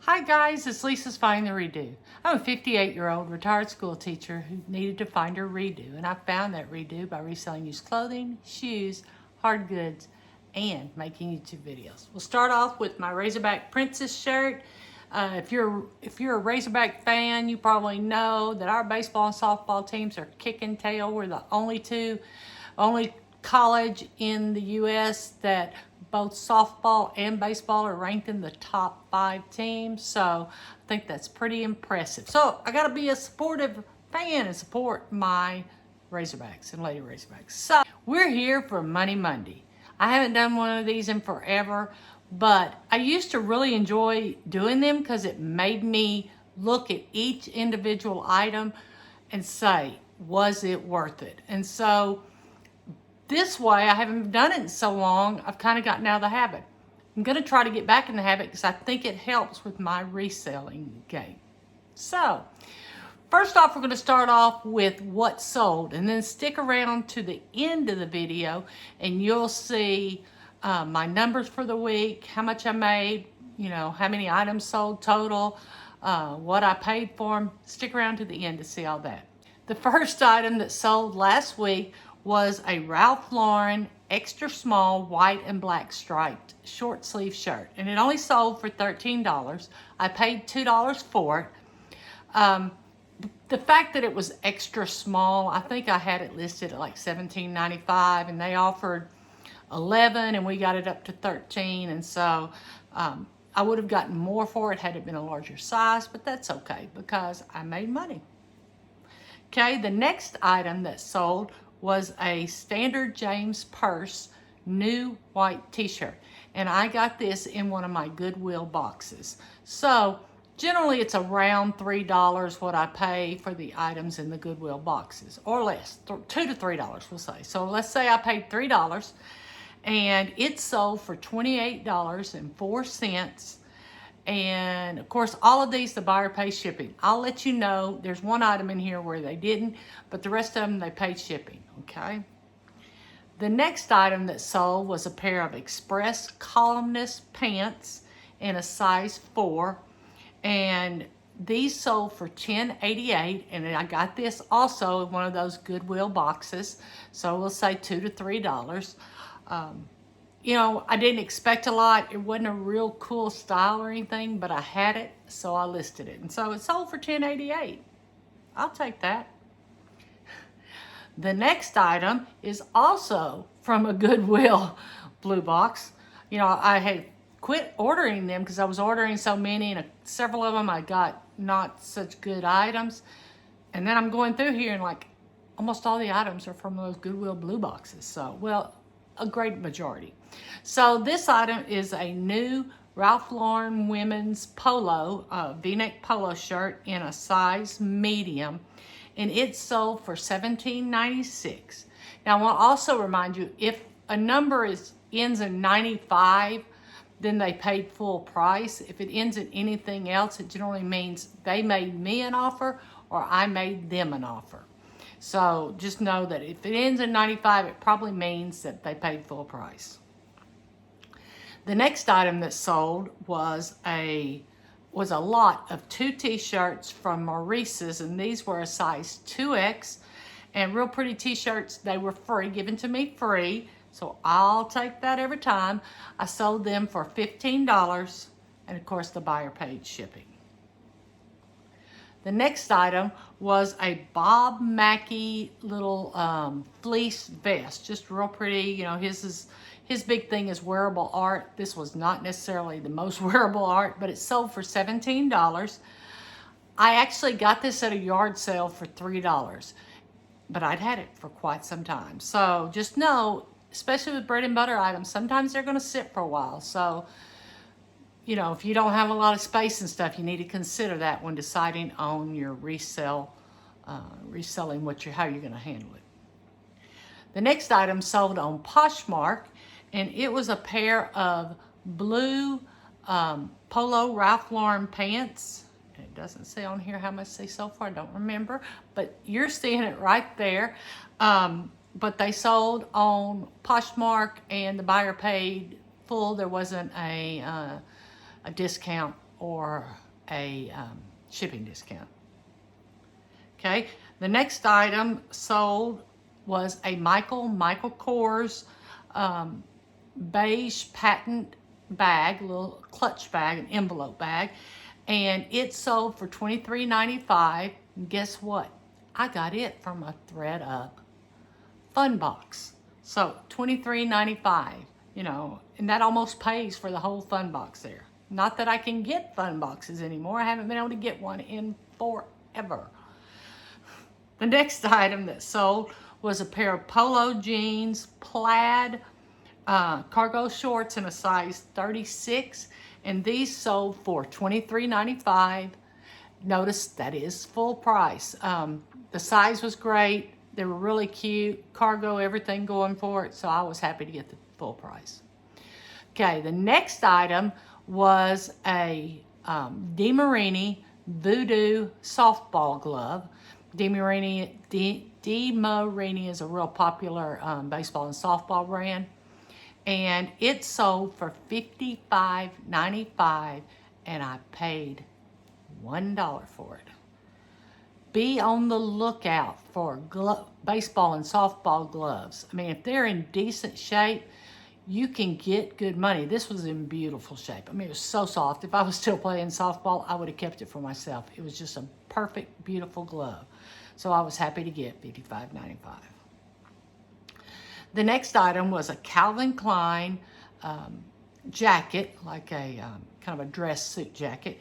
Hi guys, it's Lisa's Find the Redo. I'm a 58-year-old retired school teacher who needed to find her redo, and I found that redo by reselling used clothing, shoes, hard goods, and making YouTube videos. We'll start off with my Razorback Princess shirt. If you're a Razorback fan, you probably know that our baseball and softball teams are kicking tail. We're the only college in the U.S. that both softball and baseball are ranked in the top 5 teams. So I think that's pretty impressive. So I got to be a supportive fan and support my Razorbacks and Lady Razorbacks. So we're here for Money Monday. I haven't done one of these in forever, but I used to really enjoy doing them because it made me look at each individual item and say, was it worth it? And so this way, I haven't done it in so long, I've kind of gotten out of the habit. I'm going to try to get back in the habit because I think it helps with my reselling game. So, first off, we're going to start off with what sold, and then stick around to the end of the video and you'll see my numbers for the week, how much I made, you know, how many items sold total, what I paid for them. Stick around to the end to see all that. The first item that sold last week was a Ralph Lauren extra small white and black striped short sleeve shirt, and it only sold for $13. I paid $2 for it. The fact that it was extra small, I think I had it listed at like $17.95, and they offered 11 and we got it up to 13, and so I would have gotten more for it had it been a larger size, but that's okay because I made money. Okay, the next item that sold was a Standard James purse new white t-shirt, and I got this in one of my Goodwill boxes. So generally it's around $3 what I pay for the items in the Goodwill boxes, or less, $2 to $3 we'll say. So let's say I paid $3 and it sold for $28.04. And of course, all of these, the buyer pays shipping. I'll let you know, there's one item in here where they didn't, but the rest of them, they paid shipping, okay? The next item that sold was a pair of Express Columnist pants in a size 4. And these sold for $10.88, and I got this also in one of those Goodwill boxes. So we'll say $2 to $3. You know, I didn't expect a lot. It wasn't a real cool style or anything, but I had it, so I listed it. And so it sold for $10.88. I'll take that. The next item is also from a Goodwill blue box. You know, I had quit ordering them because I was ordering so many, and several of them I got not such good items. And then I'm going through here and like almost all the items are from those Goodwill blue boxes. So, well, a great majority. So this item is a new Ralph Lauren women's polo, V-neck polo shirt in a size medium, and it sold for $17.96. Now I want to also remind you, if a number ends in 95, then they paid full price. If it ends in anything else, it generally means they made me an offer or I made them an offer. So just know that if it ends in 95, it probably means that they paid full price. The next item that sold was a lot of 2 t-shirts from Maurice's, and these were a size 2X, and real pretty t-shirts. They were free, given to me free, so I'll take that every time. I sold them for $15, and of course the buyer paid shipping. The next item was a Bob Mackie little fleece vest, just real pretty. You know, his big thing is wearable art. This was not necessarily the most wearable art, but it sold for $17. I actually got this at a yard sale for $3, but I'd had it for quite some time. So just know, especially with bread and butter items, sometimes they're going to sit for a while. So, you know, if you don't have a lot of space and stuff, you need to consider that when deciding on your reselling how you're going to handle it. The next item sold on Poshmark, and it was a pair of blue polo Ralph Lauren pants. It doesn't say on here how much they sold for, I don't remember, but you're seeing it right there. But they sold on Poshmark and the buyer paid full. There wasn't a discount or a shipping discount. Okay, the next item sold was a Michael Kors beige patent bag, little clutch bag, an envelope bag, and it sold for $23.95. And guess what? I got it from a ThredUp fun box. So $23.95, you know, and that almost pays for the whole fun box there. Not that I can get fun boxes anymore. I haven't been able to get one in forever. The next item that sold was a pair of polo jeans, plaid, cargo shorts in a size 36, and these sold for $23.95. Notice that is full price. The size was great. They were really cute. Cargo, everything going for it, so I was happy to get the full price. Okay, the next item was a DeMarini Voodoo softball glove. DeMarini is a real popular baseball and softball brand. And it sold for $55.95, and I paid $1 for it. Be on the lookout for baseball and softball gloves. I mean, if they're in decent shape, you can get good money. This was in beautiful shape. I mean, it was so soft. If I was still playing softball, I would have kept it for myself. It was just a perfect, beautiful glove. So I was happy to get $55.95. The next item was a Calvin Klein jacket, like a kind of a dress suit jacket,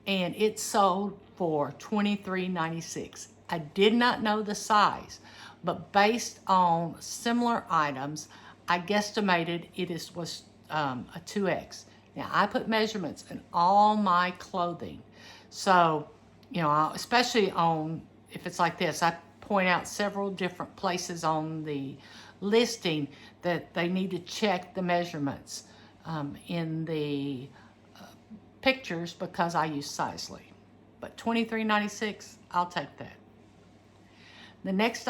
and it sold for $23.96. I did not know the size, but based on similar items, I guesstimated it was a 2X. Now, I put measurements in all my clothing, so, you know, especially on, if it's like this, I point out several different places on the listing that they need to check the measurements in the pictures, because I use Sizely. But $23.96, I'll take that. The next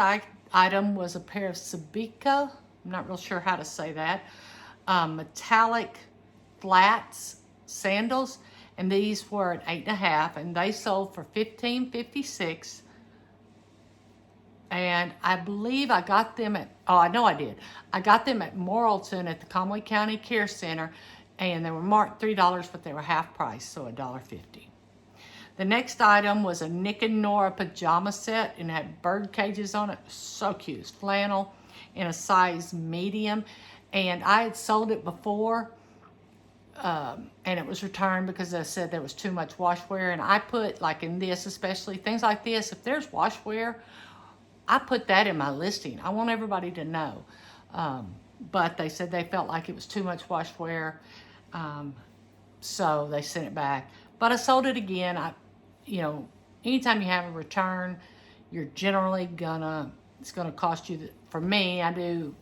item was a pair of Sabika, I'm not real sure how to say that, metallic flats sandals, and these were at 8.5, and they sold for $15.56. And I believe I got them at, oh, I know I did. I got them at Morrilton at the Conway County Care Center, and they were marked $3, but they were half price, so $1.50. The next item was a Nicknor Pajama Set, and it had bird cages on it. So cute. It's flannel in a size medium, and I had sold it before, and it was returned because I said there was too much washwear. And I put, like in this especially, things like this, if there's washwear, I put that in my listing. I want everybody to know. But they said they felt like it was too much washwear, so they sent it back. But I sold it again. You know, anytime you have a return, you're generally it's gonna cost you, for me, I do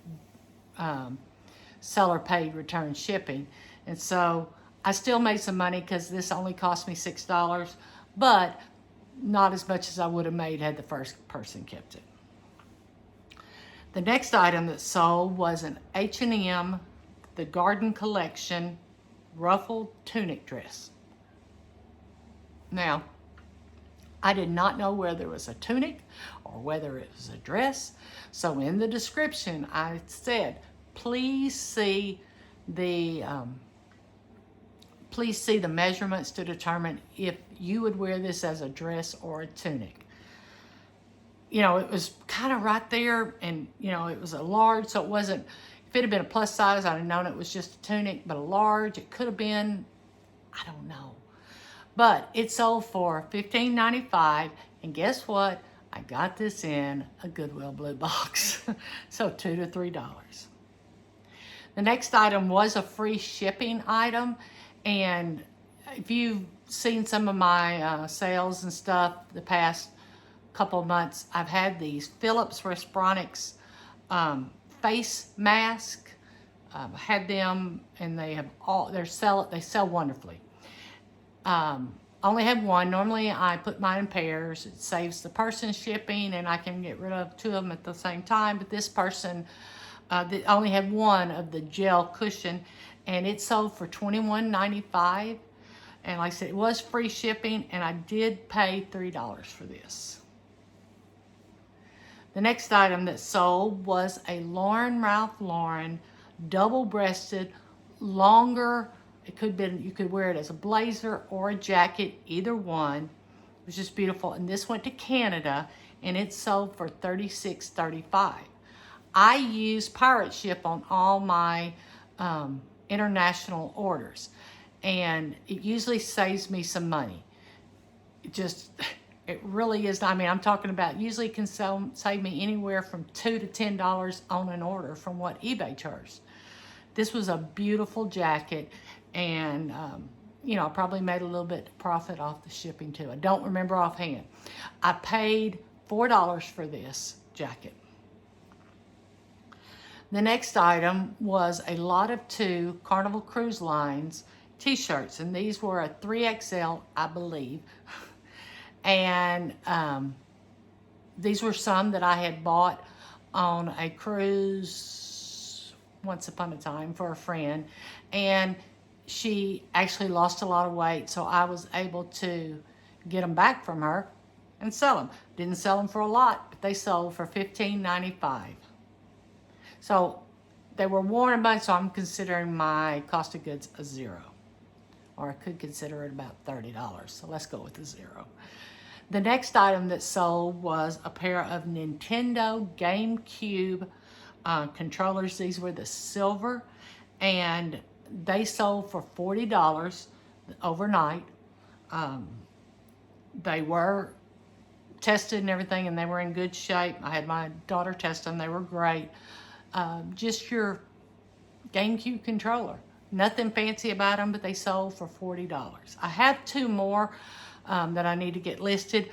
seller paid return shipping. And so I still made some money because this only cost me $6, but not as much as I would have made had the first person kept it. The next item that sold was an H&M, the Garden Collection, ruffled tunic dress. Now, I did not know whether it was a tunic or whether it was a dress. So in the description, I said, please see the measurements to determine if you would wear this as a dress or a tunic. You know, it was kind of right there, and, you know, it was a large, so it wasn't, if it had been a plus size, I'd have known it was just a tunic, but a large, it could have been, I don't know. But it sold for $15.95, and guess what? I got this in a Goodwill blue box, so $2 to $3. The next item was a free shipping item, and if you've seen some of my sales and stuff the past couple of months, I've had these Philips Respironics face mask. I've had them, and they have they sell wonderfully. Only have one. Normally I put mine in pairs. It saves the person shipping, and I can get rid of 2 of them at the same time. But this person, they only had one of the gel cushion, and it sold for $21.95. And like I said, it was free shipping, and I did pay $3 for this. The next item that sold was a Ralph Lauren double-breasted, longer. It could be, you could wear it as a blazer or a jacket, either one. It was just beautiful. And this went to Canada, and it sold for $36.35. I use pirate ship on all my international orders, and it usually saves me some money. It really is. I mean, I'm talking about usually can save me anywhere from $2 to $10 on an order from what eBay charges. This was a beautiful jacket, and you know, I probably made a little bit of profit off the shipping too. I don't remember offhand. I paid $4 for this jacket. The next item was a lot of 2 Carnival Cruise Lines t-shirts, and these were a 3XL, I believe. And these were some that I had bought on a cruise once upon a time for a friend, and she actually lost a lot of weight, so I was able to get them back from her and sell them. Didn't sell them for a lot, but they sold for $15.95. So they were worn a bunch, so I'm considering my cost of goods a 0. Or I could consider it about $30, so let's go with the 0. The next item that sold was a pair of Nintendo GameCube controllers. These were the silver, and they sold for $40 overnight. They were tested and everything, and they were in good shape. I had my daughter test them. They were great. Just your GameCube controller. Nothing fancy about them, but they sold for $40. I have 2 more that I need to get listed.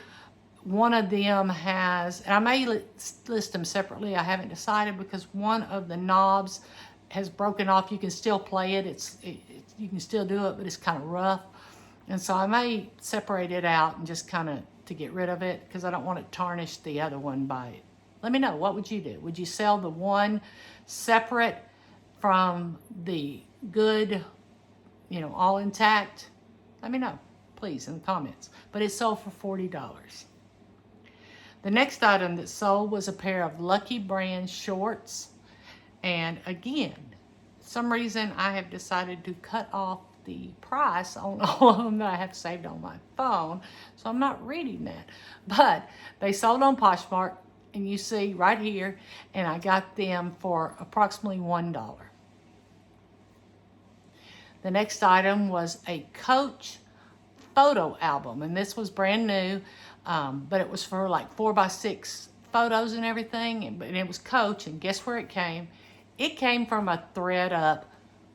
One of them has, and I may list them separately. I haven't decided because one of the knobs has broken off. You can still play it. You can still do it, but it's kind of rough. And so I may separate it out and just kind of to get rid of it because I don't want to tarnish the other one by it. Let me know, what would you do? Would you sell the one separate from the good, you know, all intact? Let me know, please, in the comments. But it sold for $40. The next item that sold was a pair of Lucky Brand shorts. And again, for some reason I have decided to cut off the price on all of them that I have saved on my phone. So I'm not reading that. But they sold on Poshmark, and you see right here, and I got them for approximately $1. The next item was a Coach photo album, and this was brand new, but it was for like 4x6 photos and everything, and it was Coach, and guess where it came? It came from a ThredUp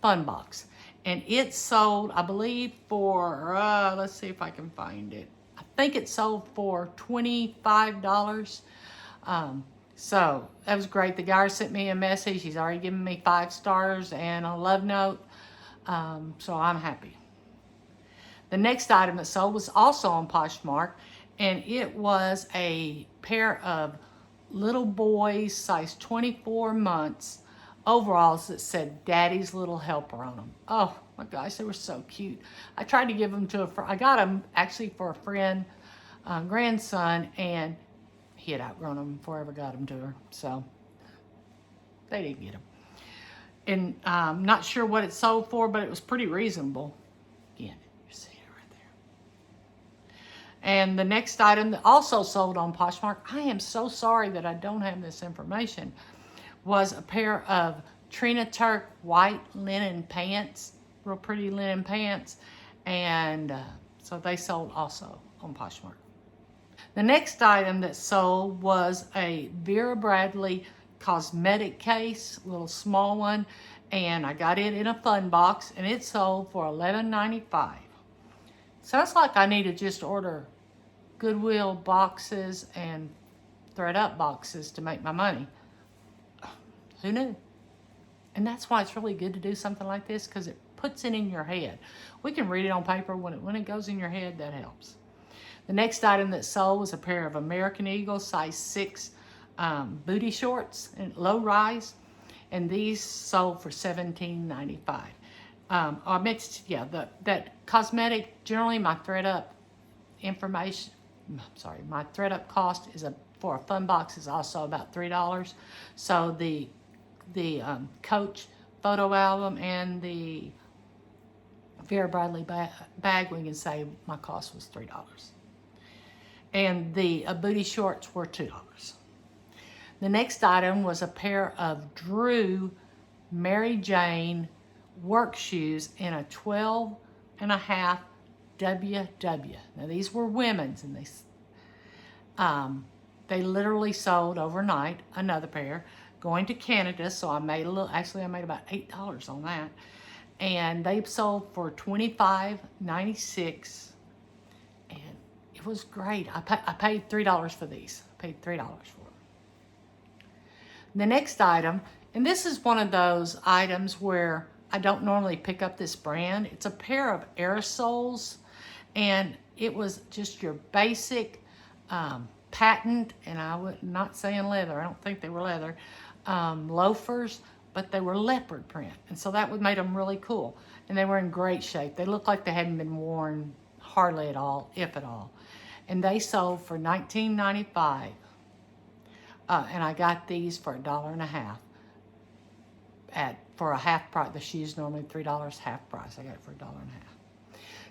fun box, and it sold, I believe, for, let's see if I can find it. I think it sold for $25. So that was great. The guy sent me a message. He's already given me 5 stars and a love note. So I'm happy. The next item that sold was also on Poshmark, and it was a pair of little boys, size 24 months, overalls that said Daddy's Little Helper on them. Oh my gosh, they were so cute. I tried to give them to I got them actually for a friend, grandson, and he had outgrown them before I ever got them to her. So they didn't get them. And I'm not sure what it sold for, but it was pretty reasonable. Again, you see it right there. And the next item that also sold on Poshmark, I am so sorry that I don't have this information, was a pair of Trina Turk white linen pants, real pretty linen pants. And so they sold also on Poshmark. The next item that sold was a Vera Bradley cosmetic case, a little small one, and I got it in a fun box, and it sold for $11.95. Sounds like I need to just order Goodwill boxes and ThredUp boxes to make my money. Who knew? And that's why it's really good to do something like this, because it puts it in your head. We can read it on paper. When it goes in your head, that helps. The next item that sold was a pair of American Eagle size 6 booty shorts and low rise, and these sold for $17.95. I meant to, yeah, that Cosmetic, generally my thread up information, my thread up cost is for a fun box is also about $3. So the Coach photo album and the Vera Bradley bag, we can say my cost was $3. And the booty shorts were $2. The next item was a pair of Drew Mary Jane work shoes in a 12.5 WW. Now these were women's, and they literally sold overnight another pair going to Canada. So I made I made about $8 on that, and they sold for $25.96, and it was great. I paid $3 for these. I paid $3 for them. The next item, and this is one of those items where I don't normally pick up this brand. It's a pair of aerosols, and it was just your basic patent, and not saying leather, I don't think they were leather, loafers, but they were leopard print, and so that made them really cool, and they were in great shape. They looked like they hadn't been worn hardly at all, if at all, and they sold for $19.95, and I got these for $1.50 for a half price. The shoes normally $3, half price. I got it for $1.50.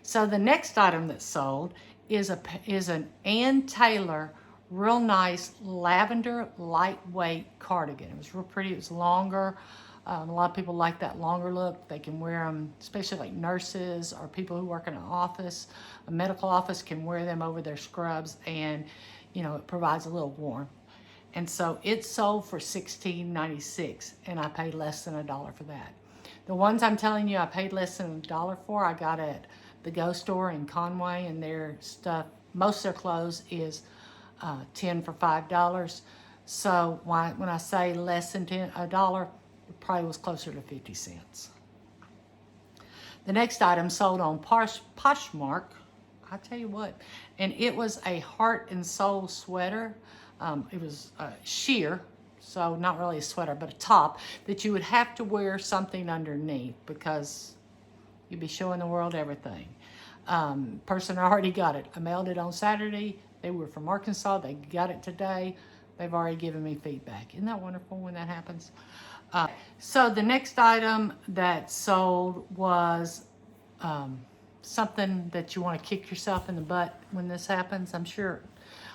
So the next item that sold is an Ann Taylor real nice lavender lightweight cardigan. It was real pretty. It was longer. A lot of people like that longer look. They can wear them, especially like nurses or people who work in an office. A medical office can wear them over their scrubs, and it provides a little warmth. And so it sold for $16.96, and I paid less than $1 for that. The ones I'm telling you I paid less than $1 for, I got at the Go Store in Conway, and their stuff, most of their clothes is 10 for $5. So when I say less than $1, it probably was closer to 50 cents. The next item sold on Poshmark, I tell you what, and it was a heart and soul sweater. It was sheer, so not really a sweater, but a top that you would have to wear something underneath because you'd be showing the world everything. Person already got it. I mailed it on Saturday. They were from Arkansas. They got it today. They've already given me feedback. Isn't that wonderful when that happens? So the next item that sold was something that you want to kick yourself in the butt when this happens. I'm sure.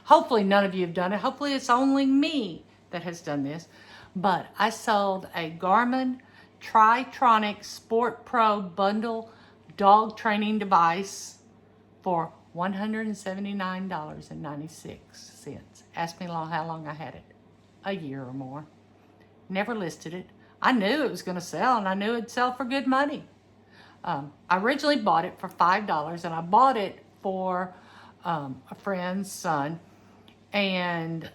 Hopefully none of you have done it. Hopefully it's only me that has done this. But I sold a Garmin Tri-Tronic Sport Pro bundle dog training device for $179.96. Ask me how long I had it. A year or more. Never listed it. I knew it was going to sell, and I knew it'd sell for good money. I originally bought it for $5, and I bought it for a friend's son. And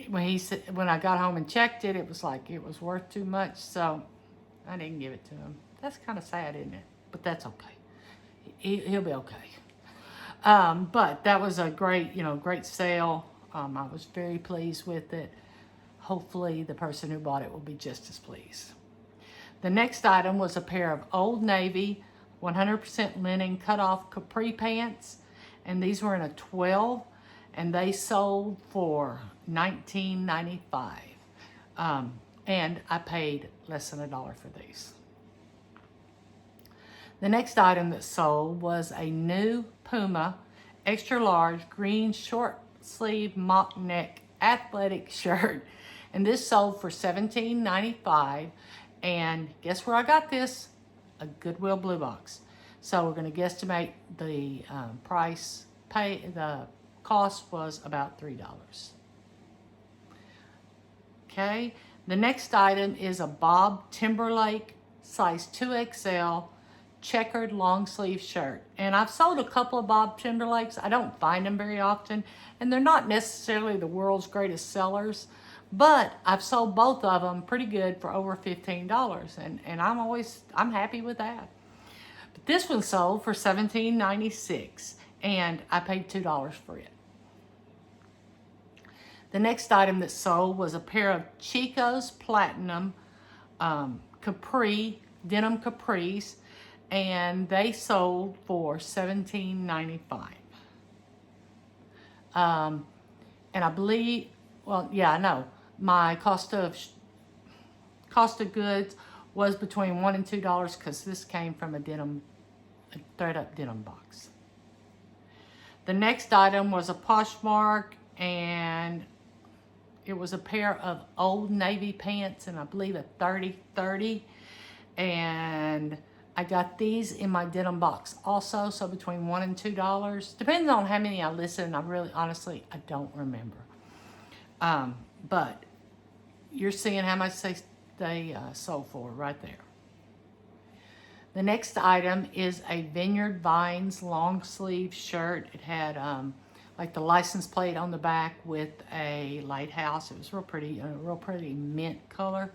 when I got home and checked it, it was like it was worth too much, so I didn't give it to him. That's kind of sad, isn't it? But that's okay. He'll be okay. But that was a great sale. I was very pleased with it. Hopefully the person who bought it will be just as pleased. The next item was a pair of Old Navy 100% linen cut-off capri pants, and these were in a 12, and they sold for $19.95. And I paid less than $1 for these. The next item that sold was a new Puma extra large green short sleeve mock neck athletic shirt, and this sold for $17.95. And guess where I got this? A Goodwill Blue Box. So we're going to guesstimate the the cost was about $3. Okay, the next item is a Bob Timberlake size 2XL checkered long sleeve shirt. And I've sold a couple of Bob Timberlakes. I don't find them very often, and they're not necessarily the world's greatest sellers, but I've sold both of them pretty good for over $15, and I'm happy with that. But this one sold for $17.96, and I paid $2 for it. The next item that sold was a pair of Chico's Platinum Capri denim capris, and they sold for $17.95. And I believe, well, yeah, I know my cost of goods was between $1 and $2 because this came from a thread-up denim box. The next item was a Poshmark, and it was a pair of Old Navy pants, and I believe a 30-30. And I got these in my denim box also, so between $1 and $2. Depends on how many I listen. I really, honestly, I don't remember. But you're seeing how much they sold for right there. The next item is a Vineyard Vines long sleeve shirt. It had like the license plate on the back with a lighthouse. It was real pretty mint color.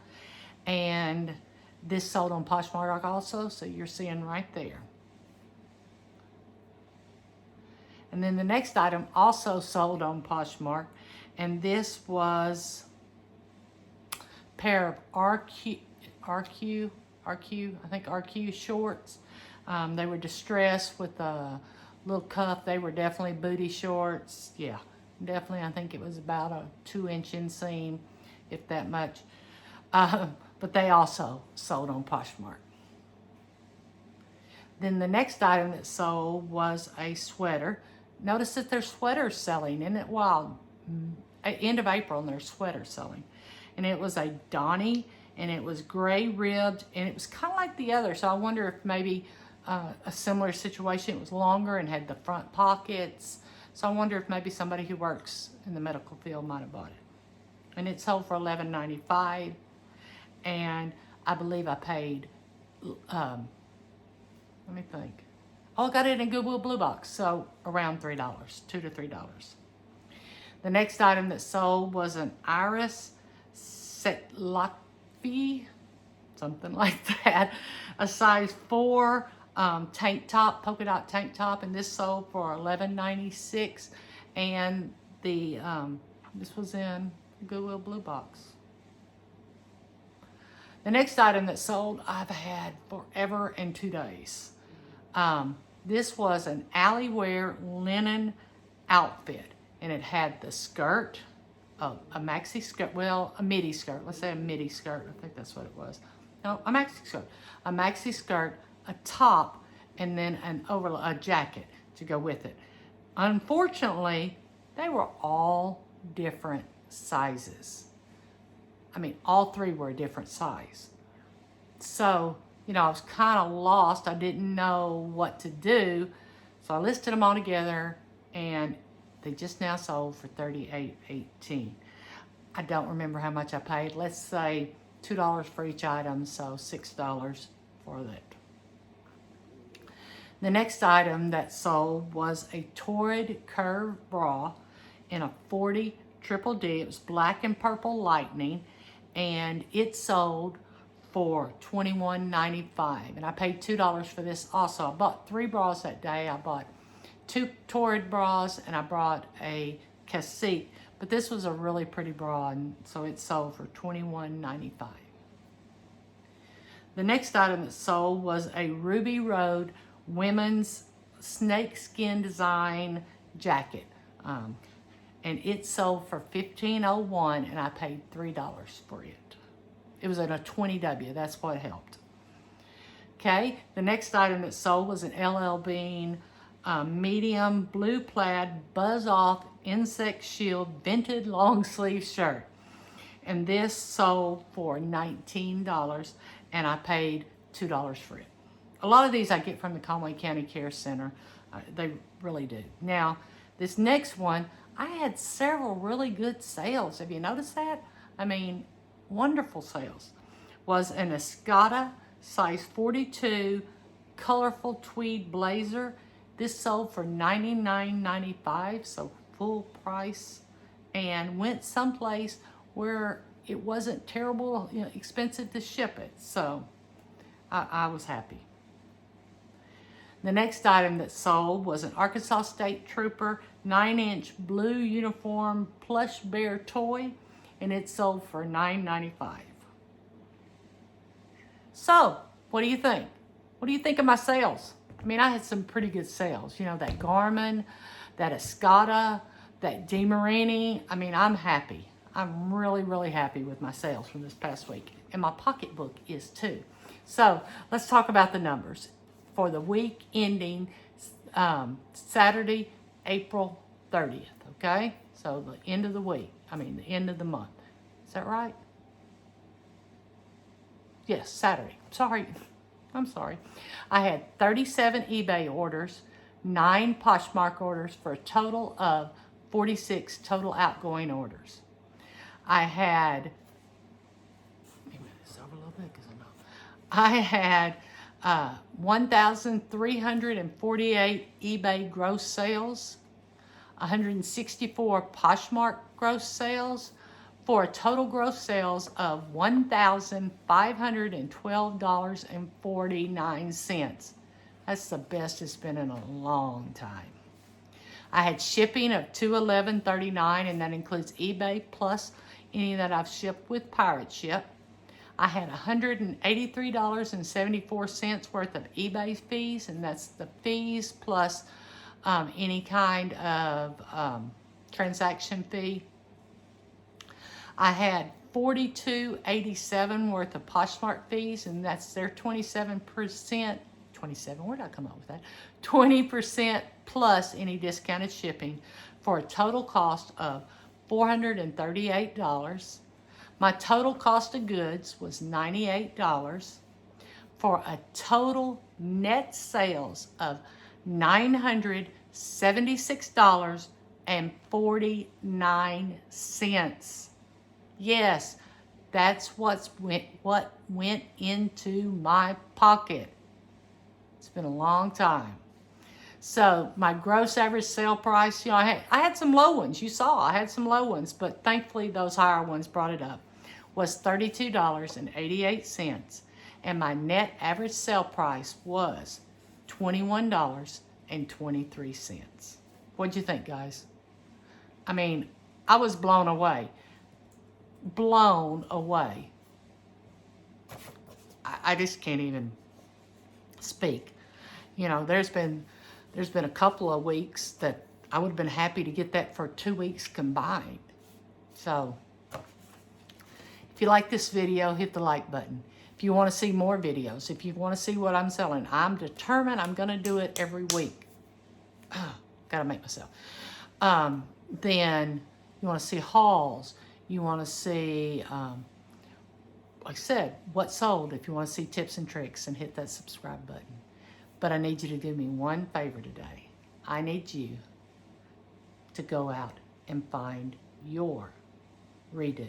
And this sold on Poshmark also, so you're seeing right there. And then the next item also sold on Poshmark, and this was a pair of RQ shorts. They were distressed with a little cuff. They were definitely booty shorts. Yeah, definitely. I think it was about a 2-inch inseam, if that much. But they also sold on Poshmark. Then the next item that sold was a sweater. Notice that there's sweaters selling. Isn't it wild? End of April and there's sweaters selling. And it was a Donnie, and it was gray ribbed, and it was kind of like the other. So I wonder if maybe a similar situation. It was longer and had the front pockets. So I wonder if maybe somebody who works in the medical field might have bought it. And it sold for $11.95. And I believe I paid, let me think. Oh, I got it in Goodwill Blue Box, so around $3, $2 to $3. The next item that sold was an Iris Setlafi, something like that, a size 4 tank top, polka dot tank top, and this sold for $11.96. And this was in Goodwill Blue Box. The next item that sold, I've had forever and 2 days. This was an alley-wear linen outfit, and it had the skirt, a maxi skirt, well, a midi skirt. Let's say a midi skirt. I think that's what it was. No, a maxi skirt. A maxi skirt, a top, and then a jacket to go with it. Unfortunately, they were all different sizes. I mean, all 3 were a different size. So, you know, I was kind of lost. I didn't know what to do. So I listed them all together, and they just now sold for $38.18. I don't remember how much I paid. Let's say $2 for each item, so $6 for that. The next item that sold was a Tweed curve bra in a 40 triple D. It was black and purple lightning, and it sold for $21.95. And I paid $2 for this also. I bought 3 bras that day. I bought 2 Tweed bras, and I brought a cacique. But this was a really pretty bra, and so it sold for $21.95. The next item that sold was a Ruby Road women's snakeskin design jacket. And it sold for $15.01, and I paid $3 for it. It was in a 20W, that's what helped. Okay, the next item that sold was an LL Bean medium blue plaid buzz off insect shield vented long sleeve shirt. And this sold for $19, and I paid $2 for it. A lot of these I get from the Conway County Care Center. They really do. Now, this next one, I had several really good sales. Have you noticed that? I mean, wonderful sales. Was an Escada size 42 colorful tweed blazer. This sold for $99.95, so full price, and went someplace where it wasn't terrible, you know, expensive to ship it. So I was happy. The next item that sold was an Arkansas State Trooper 9-inch blue uniform plush bear toy, and it sold for $9.95. So What do you think? What do you think of my sales? I mean, I had some pretty good sales. You know, that Garmin, that Escada, that DeMarini. I mean, I'm happy. I'm really, really happy with my sales from this past week. And my pocketbook is too. So let's talk about the numbers. For the week ending Saturday, April 30th, okay? So the end of the week, the end of the month. Is that right? Yes, Saturday. Sorry. I'm sorry. I had 37 eBay orders, 9 Poshmark orders for a total of 46 total outgoing orders. I had, let me move this over a little bit because I had 1,348 eBay gross sales, 164 Poshmark gross sales, for a total gross sales of $1,512.49. That's the best it's been in a long time. I had shipping of $211.39, and that includes eBay plus any that I've shipped with Pirate Ship. I had $183.74 worth of eBay fees, and that's the fees plus any kind of transaction fee. I had $42.87 worth of Poshmark fees, and that's their 27%. 27, where did I come up with that? 20% plus any discounted shipping for a total cost of $438. My total cost of goods was $98 for a total net sales of $976.49. Yes, that's what went into my pocket. It's been a long time. So my gross average sale price, you know, I had some low ones. You saw I had some low ones, but thankfully those higher ones brought it up, was $32.88. And my net average sale price was $21.23. What'd you think, guys? I mean, I was blown away. Blown away. I just can't even speak. You know, there's been a couple of weeks that I would have been happy to get that for 2 weeks combined. So if you like this video, hit the like button. If you want to see more videos, if you want to see what I'm selling, I'm determined I'm going to do it every week. Gotta make myself. Then you want to see hauls. You want to see, like I said, what sold. If you want to see tips and tricks, and hit that subscribe button. But I need you to do me one favor today. I need you to go out and find your redo.